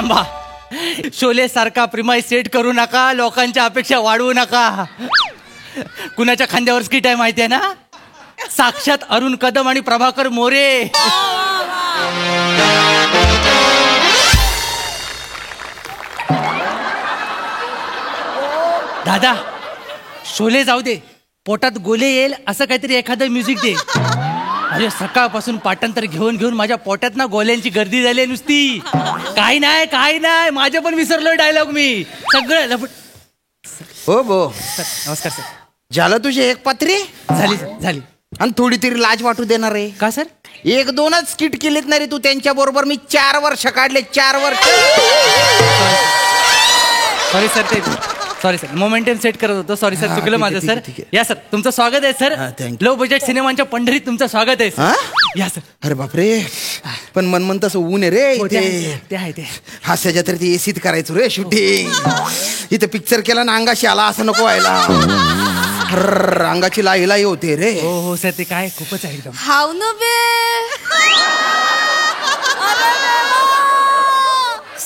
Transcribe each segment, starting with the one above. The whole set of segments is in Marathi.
थांबा. शोले सारखा प्रिमाइस सेट करू नका, लोकांच्या अपेक्षा वाढवू नका. कुणाच्या खांद्यावर स्किट आहे माहिती आहे ना? साक्षात अरुण कदम आणि प्रभाकर मोरे. दादा शोले जाऊ दे, पोटात गोले येईल असं काहीतरी एखादं म्युझिक दे. अरे सकाळपासून पाठांतर घेऊन घेऊन माझ्या पोटात ना गोल्यांची गर्दी झाली नुसती. काही नाही माझे पण विसरलोय डायलॉग मी सगळं. हो बो नमस्कार सर. झालं तुझी एक पत्री झाली आणि थोडी तरी लाज वाटू देणार आहे का सर? 1-2च स्किट केलेत नाही रे तू त्यांच्या बरोबर. मी 4 वर्ष काढले, 4 वर्ष. Sorry sir, sorry sir, momentum set करत होतो. सॉरी सर, चुकलं माझं सर. या सर, तुमचं स्वागत आहे सर. लो बजेट सिनेमांच्या पंढरीत तुमचं स्वागत आहे सर. या सर. अरे बापरे, पण मन तसं ऊन आहे रे. ते आहे ते हास्याच्या तर ते एसीत करायचो रे शूटिंग. इथं पिक्चर केला ना अंगाशी आला असं नको व्हायला. अंगाची लाई होते रे. हो सर, ते काय खूपच आहे एकदम. हाव न बे,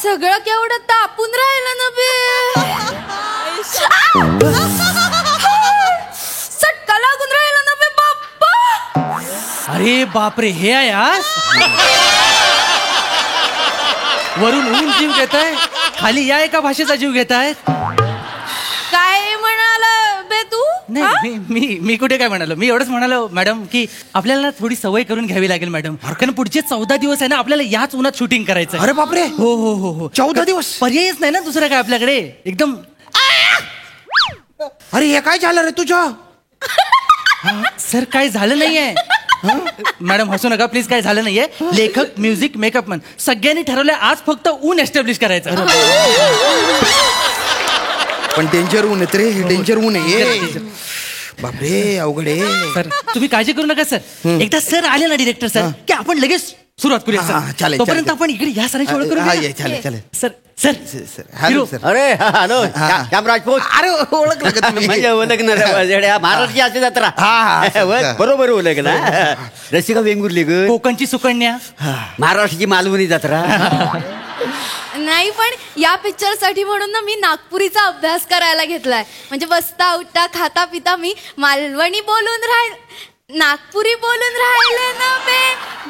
सगळं केवढं तापून राहिलं ना बे. चटका लागून राहिला ना बे बाप्पा. अरे बापरे, हे आहे यार. वरून ऊन जीव घेत आहे, खाली या एका भाषेचा जीव घेत आहेत. काय म्हणाला बे तू? नाही मी कुठे काय म्हणालो. मी एवढंच म्हणालो मॅडम की आपल्याला ना थोडी सवय करून घ्यावी लागेल मॅडम. कारण पुढचे 14 दिवस आहे ना आपल्याला याच उन्हात शूटिंग करायचं. अरे बापरे. हो 14 दिवस पर्यायच नाही ना दुसरं काय आपल्याकडे एकदम. अरे हे काय झालं रे तुझं? सर काय झालं नाहीये मॅडम, हसू नका प्लीज. काय झालं नाहीये. लेखक, म्युझिक, मेकअप मन सगळ्यांनी ठरवलंय आज फक्त ऊन एस्टॅब्लिश करायचं. पण डेंजर ऊन आहे रे, डेंजर ऊन आहे. बापरे अवघड आहे. सर तुम्ही काळजी करू नका सर. एकदा सर आले ना डिरेक्टर सर की आपण लगेच सुरुवात करूया. चालेल. तोपर्यंत आपण इकडे या सरांची ओळख करूया. चालेल. Sir sir hello sir. अरे हॅलो श्याम राजपूत. अरे ओळखलं का तुम्ही? म्हणजे ओळखणार महाराष्ट्राची असते जत्रा. बरोबर ओळखला. रसिका वेंगुर्ली ग. कोकणची सुकन्या. महाराष्ट्राची मालवणी जत्रा. नाही पण या पिक्चर साठी म्हणून ना मी नागपुरीचा अभ्यास करायला घेतलाय. म्हणजे बसता उठता खाता पिता मी मालवणी बोलून नागपुरी बोलून राहिले ना बे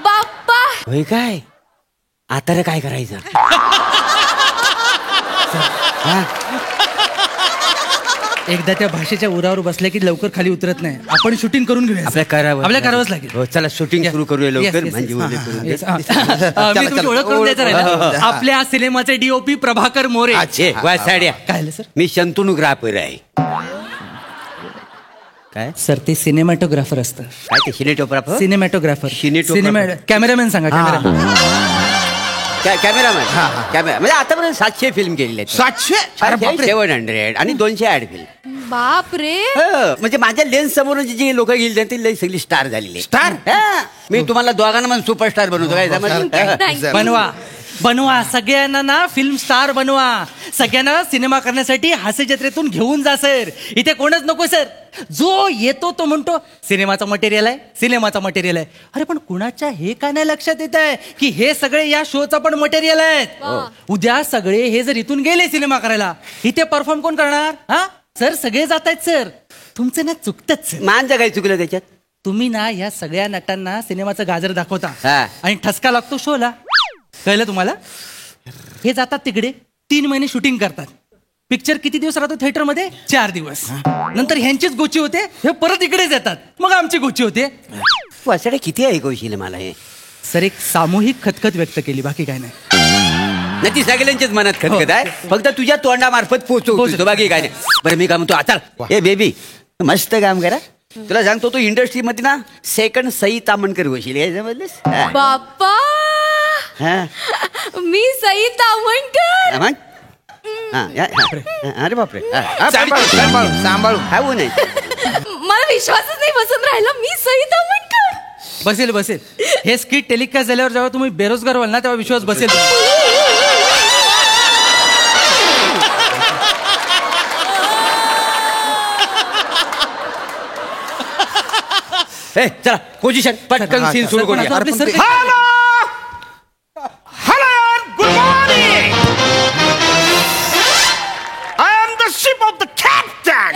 बाप्पा. होय काय? आता रे काय करायचं? एकदा त्या भाषेच्या उरावर बसल्या की लवकर खाली उतरत नाही. आपण शूटिंग करून घेऊया. आपल्याला करावंच लागेल. हो चला शूटिंग सुरू करूया लवकर. म्हणजे मी तुमची ओळख करून द्यायचं राहिलं. आपल्या सिनेमाचे डीओपी प्रभाकर मोरे. काय सर? मी शंतनुग्राफर आहे. काय सर? ते सिनेमॅटोग्राफर असतं. काय ते? सिनेटोग्राफर? सिनेमॅटोग्राफर. कॅमेरामॅन सांगा. कॅमेरामॅन. कॅमेरा म्हणजे आतापर्यंत 700 फिल्म केलेले आहेत. 700 आणि 200 ऍड फिल्म. बाप रे. म्हणजे माझ्या लेन्स समोर जी लोक गेली ती सगळी स्टार झालेली. स्टार मी तुम्हाला दोघांना पण सुपरस्टार बनवतो. काय बनवा सगळ्यांना ना फिल्म स्टार बनवा. सगळ्यांना सिनेमा करण्यासाठी हास्य जत्रेतून घेऊन जा सर. इथे कोणच नको सर. जो येतो तो म्हणतो सिनेमाचा मटेरियल आहे. अरे पण कुणाच्या हे काय नाही लक्षात येत आहे की हे सगळे या शोचा पण मटेरियल आहेत. उद्या सगळे हे जर इथून गेले सिनेमा करायला, इथे परफॉर्म कोण करणार? हा सर सगळे जात आहेत सर. तुमचं ना चुकतच सर. माझं काय चुकलं त्याच्यात? तुम्ही ना या सगळ्या नटांना सिनेमाचं गाजर दाखवता आणि ठसका लागतो शोला. कळलं तुम्हाला? हे जातात तिकडे 3 महिने शूटिंग करतात. पिक्चर किती दिवस राहतो थिएटरमध्ये? 4 दिवस. नंतर ह्यांचीच गोची होते, हे परत इकडेच येतात, मग आमची गोची होते. वाचडे किती ऐकवशील मला हे? सर एक सामूहिक खतखत व्यक्त केली, बाकी काय नाही. ती सगळ्यांच्याच मनात खतखत आहे. फक्त तुझ्या तोंडामार्फत पोहोचवतो, बाकी काय नाही. बरं मी काय म्हणतो, आता ए बेबी मस्त काम करा. तुला सांगतो तू इंडस्ट्रीमध्ये ना सेकंड सई तामणकर होशील. काय समजलीस? बाप्पा मी सई तामणकर. अरे बापरे. सांभाळू खाऊ नाही. मला विश्वासच नाही बसून राहिला. मी सई तामणकर. बसेल. हे स्किट टेलिकास्ट झाल्यावर जेव्हा तुम्ही बेरोजगार व्हाल ना तेव्हा विश्वास बसेल. चला पोझिशन पटकन सीन सुरू करूया. Hello good morning. The ship of the captain.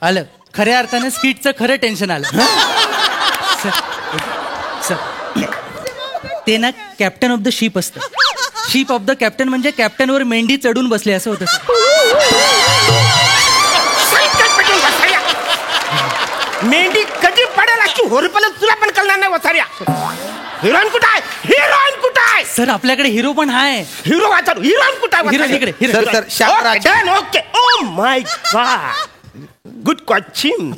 आलं खऱ्या अर्थाने स्किटचं खरं टेन्शन आलं. सर ते ना कॅप्टन ऑफ द शिप असतं. शिप ऑफ द कॅप्टन म्हणजे कॅप्टनवर मेंढी चढून बसली असं होतं. मेंढी कधी पडेल अशी होरपल तुला पण कळणार नाही वसाऱ्या. हिरोईन कुठं आहे? हिरोईन कुठं आहे? सर आपल्याकडे हिरो पण आहे. हिरो वाचा हिरोईन कुठं आहे? हिरो इकडे, hero. Sir sir Shyamraj okay. Oh my God, good question.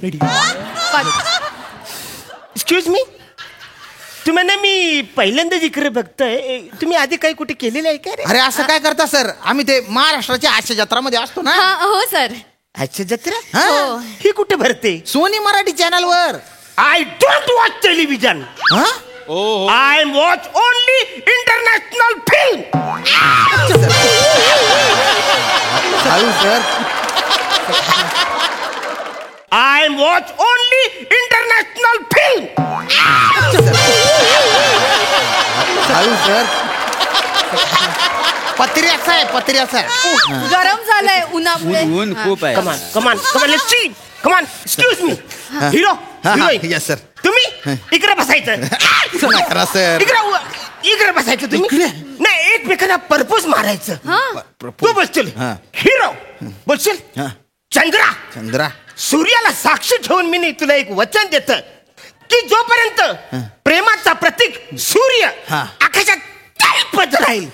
Excuse me, तुम्हाला मी पहिल्यांदाच इकडे बघतोय. तुम्ही आधी काही कुठे केलेलं आहे का रे? अरे असं काय करता सर, आम्ही ते महाराष्ट्राच्या हास्य जत्रामध्ये असतो ना. हा हो सर. अच्छा जत्रा? हा? ही कुठे भरते? सोनी मराठी चॅनल वर. I don't watch television. हा? I watch only international film. हळू sir. I watch only international film. हळू सर. पत्र्याचा आहे, पत्र्याचा आहे. गरम झालंय उन्हामुळे. ऊन खूप आहे. कमान कमान कमान लेट्स सी. कमान excuse me. Hero heroine yes sir. तुम्ही इकडे बसायचं. नाही करा सर. इकडे बसायचं तुम्ही. नाही एकमेकांना परपोज मारायचं. तू बोलशील हिरो, बोलशील चंद्रा. चंद्रा सूर्याला साक्षी ठेवून मी तुला एक वचन देत की जोपर्यंत प्रेमाचा प्रतीक सूर्य हा. आकाशात तळपत राहील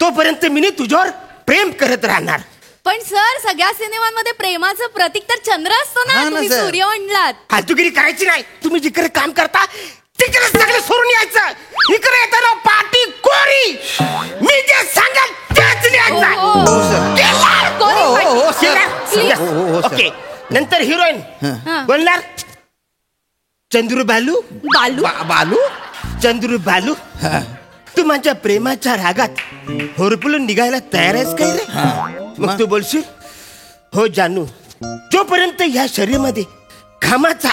तोपर्यंत मी तुझ्यावर प्रेम करत राहणार. पण सर सगळ्या सिनेमांमध्ये प्रेमाचं प्रतीक तर चंद्र असतो ना. हा ना, तुम्ही सर. सूर्य म्हणलात. फालतूगिरी करायची नाही. तुम्ही जिकडे काम करता तिकडे सगळं सोडून यायचं. इकडे येताना पाठी कोरी. मी जे सांगाल तेच लिहायचं. हो, हो. केलं? कोरी हो, हो, पाटील. सर. Yes. हो, सर. ओके. नंतर हिरोईन हा. बोलणार चंद्रू बालू. बालू. बालू. चंद्रू बालू, तू माझ्या प्रेमाच्या रागात होरपळून निघायला तयार आहेस काय रे? मग तू बोलशील हो जानू, जोपर्यंत ह्या शरीरामध्ये घामाचा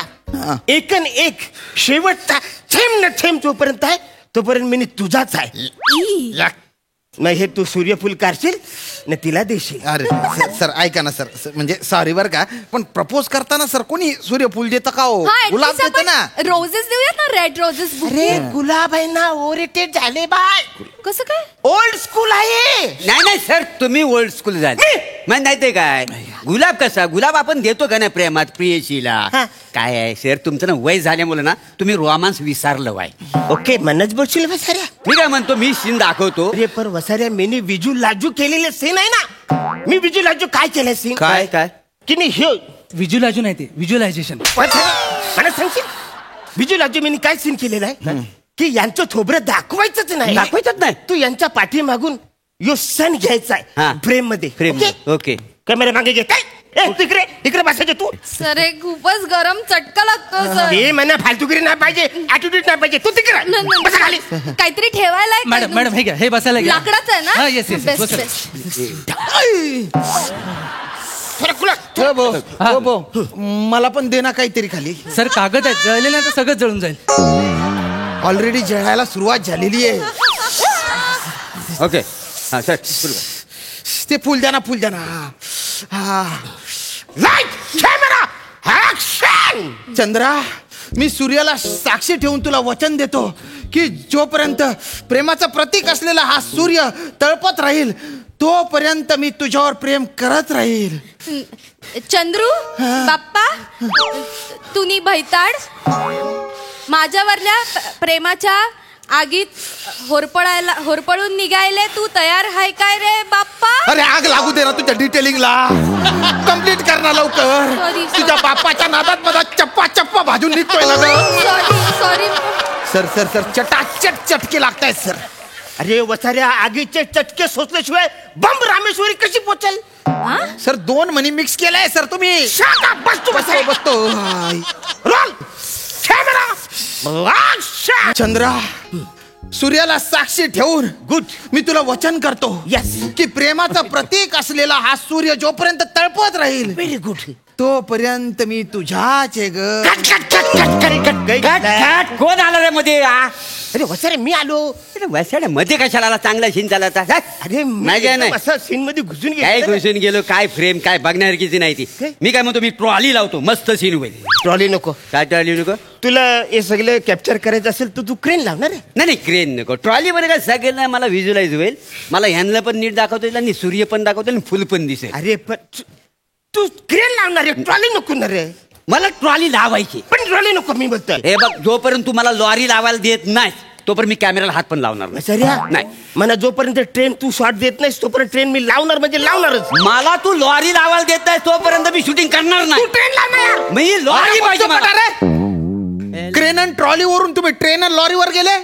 एकन एक शेवटचा थेंब न थेंब जोपर्यंत आहे तोपर्यंत मी तुझाच आहे. मग हे तू सूर्यफूल काढशील न तिला देशील. अरे सर ऐका ना सर, म्हणजे सॉरी बर का, पण प्रपोज करताना सर कोणी सूर्यफूल देतं का हो? हा, at गुलाब least देतं ना. आपण रोजेस देऊयात ना, रेड रोजेस. अरे गुलाब आहे ना ओरिटेड झाले बाय. कसं काय? ओल्ड स्कूल आहे. नाही नाही सर, तुम्ही ओल्ड स्कूल झाले. मग नाही ते काय, गुलाब कसा गुलाब आपण देतो का नाही प्रेमात प्रियशीला. हा. काय आहे सर, तुमचं ना वय झाल्यामुळे ना तुम्ही रोमांस विसरलं वाय. ओके मनच बोलशील वसाऱ्या. मी काय म्हणतो, मी सीन दाखवतो. अरे पण वसाऱ्या मी विजू लाजू केलेले सीन आहे ना. मी विजू लाजू काय केलं सीन? काय काय की नाही हे व्हिज्युअलायझेशन नाही ते, व्हिज्युअलायझेशन. मला सांगशील विजू लाजू मी काय सीन केलेला आहे की यांचं थोबरं दाखवायचंच नाही. दाखवायचंच नाही. तू यांच्या पाठीमागून यो सण घ्यायचा हा. आहे फ्रेम मध्ये. Frame okay. कॅमेरा मागे घे. काय तिकडे इकडे बसायचं तू. सर हे खूपच गरम चटका लागतो सर. हे म्हणा फालतुगिरी नाही पाहिजे, ऍटिट्यूड नाही पाहिजे. तू तिकडे बसा खाली. काहीतरी ठेवायला आहे का? मॅडम मॅडम हे घ्या, हे बसायला घ्या. लाकडाचं आहे ना? हा, येस येस Best, बसा. best. थोडं खुलं. हो भाऊ, हो भाऊ, मला पण दे ना काहीतरी खाली. सर कागद आहे, जळले ना तर सगळं जळून जाईल. ऑलरेडी जळायला सुरुवात झालेली आहे. ओके हा सर सुरू कर. ते फुल द्या ना, फुल द्या ना. हा. Light camera action. चंद्रा, मी सूर्याला साक्षी ठेवून तुला वचन देतो की जोपर्यंत प्रेमाचं प्रतीक असलेला हा सूर्य तळपत राहील तोपर्यंत मी तुझ्यावर प्रेम करत राहील. चंद्रू बाप्पा, तुनी भैताड, माझ्यावरल्या प्रेमाच्या आगीत होरपळून निघायले तू तयार आहे काय रे बाप्पा? अरे आग लागू दे ना तुझ्या डिटेलिंगला. कम्प्लीट कर ना लवकर. Sorry. तुझ्या बापाच्या नादात माझा चप्पा चप्पा भाजून निघतोय ना ग. सॉरी. सर सर सर चटाचट चटके लागतायत सर. अरे वसाऱ्या आगीचे चटके सोचल्याशिवाय बंब रामेश्वरी कशी पोचल? सर 2 म्हणी मिक्स केलाय सर तुम्ही. शाका बसतो बसतो बसतो. Roll camera action. चंद्रा, सूर्याला साक्षी ठेवून गुड मी तुला वचन करतो Yes. की प्रेमाचं प्रतीक असलेला हा सूर्य जोपर्यंत तळपत राहील व्हेरी गुड. तोपर्यंत मी तुझ्याच आहे ग. Cut cut cut cut cut cut cut cut कोण आलं रे मध्ये अरे वसारे मी आलो. वसाड्या मध्ये कशाला आला? चांगला सीन चालला होता. जा. अरे नाही काय नाही. असं सीन मध्ये घुसून काय गेलो. घुसून गेलो, काय फ्रेम, काय बघण्यासारखीची नाही ती. काय? मी काय म्हणतो, मी ट्रॉली लावतो, मस्त सीन होईल. ट्रॉली नको. काय ट्रॉली नको? तुला हे सगळं कॅप्चर करायचं असेल तर तू क्रेन लावणार आहे. नाही नाही, क्रेन नको. ट्रॉली मध्ये काय सगळं मला व्हिज्युअलाइज होईल. मला ह्यांना पण नीट दाखवता येईल आणि सूर्य पण दाखवता येईल आणि फुल पण दिसेल. अरे पण तू क्रेन लावणार आहे, ट्रॉली नको ना रे. मला ट्रॉली लावायची. पण ट्रॉली नको मी बोलतोय. हे बघ, जोपर्यंत तू मला लॉरी लावायला देत नाही तोपर्यंत मी कॅमेराला हात पण लावणार नाही. सऱ्या नाही. मला जोपर्यंत ट्रेन तू शॉट देत नाहीस तोपर्यंत ट्रेन मी लावणार म्हणजे लावणारच. मला तू लॉरी लावायला देत नाही तोपर्यंत मी शूटिंग करणार नाही. ट्रेन लावणार. मी लॉरी पाहिजे मला. क्रेन आणि ट्रॉलीवरून तुम्ही ट्रेन आणि लॉरीवर गेले.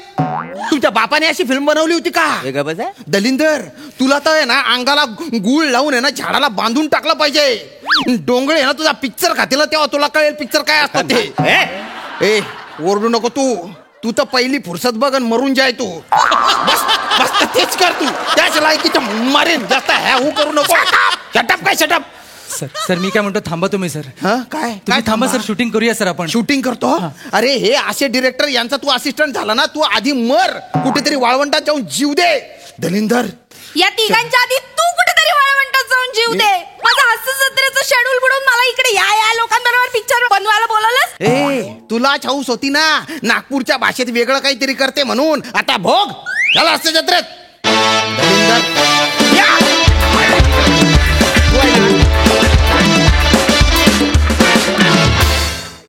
तुमच्या बापाने अशी फिल्म बनवली होती का? हे गं बस आहे. दलिंदर, तुला तर आहे ना अंगाला गुळ लावून आहे ना झाडाला बांधून टाकलं पाहिजे. डोंगळे आहे ना तुझा पिक्चर खातील ना, तेव्हा तुला कळेल पिक्चर काय असतं ते. ए ओरडू नको तू तर पहिली फुरसत बघ आणि मरून जाय तू. बस बस तेच कर तू. त्याच लायकीचं मारेन. जास्त ह्या हू करू नको. शटअप काय शटअप. सर मी काय म्हणतो, थांबा तुम्ही सर. हा काय तुम्ही थांबा सर, शूटिंग करूया सर आपण. शूटिंग करतो. अरे हे असे डिरेक्टर यांचा तू असिस्टंट झाला ना, तू आधी मर कुठेतरी वाळवंटात जाऊन जीव दे. दलिंदर, या तिघांच्या आधी तू कुठेतरी वाळवंटात जाऊन जीव दे. माझं हास्य जत्रेचं शेड्यूल बुडवून मला इकडे या लोकांबरोबर पिक्चर बनवायला बोलवलंस. ए तुला हौस होती ना नागपूरच्या भाषेत वेगळं काहीतरी करते म्हणून. आता भोग झाला असते जत्रेत. दलिंदर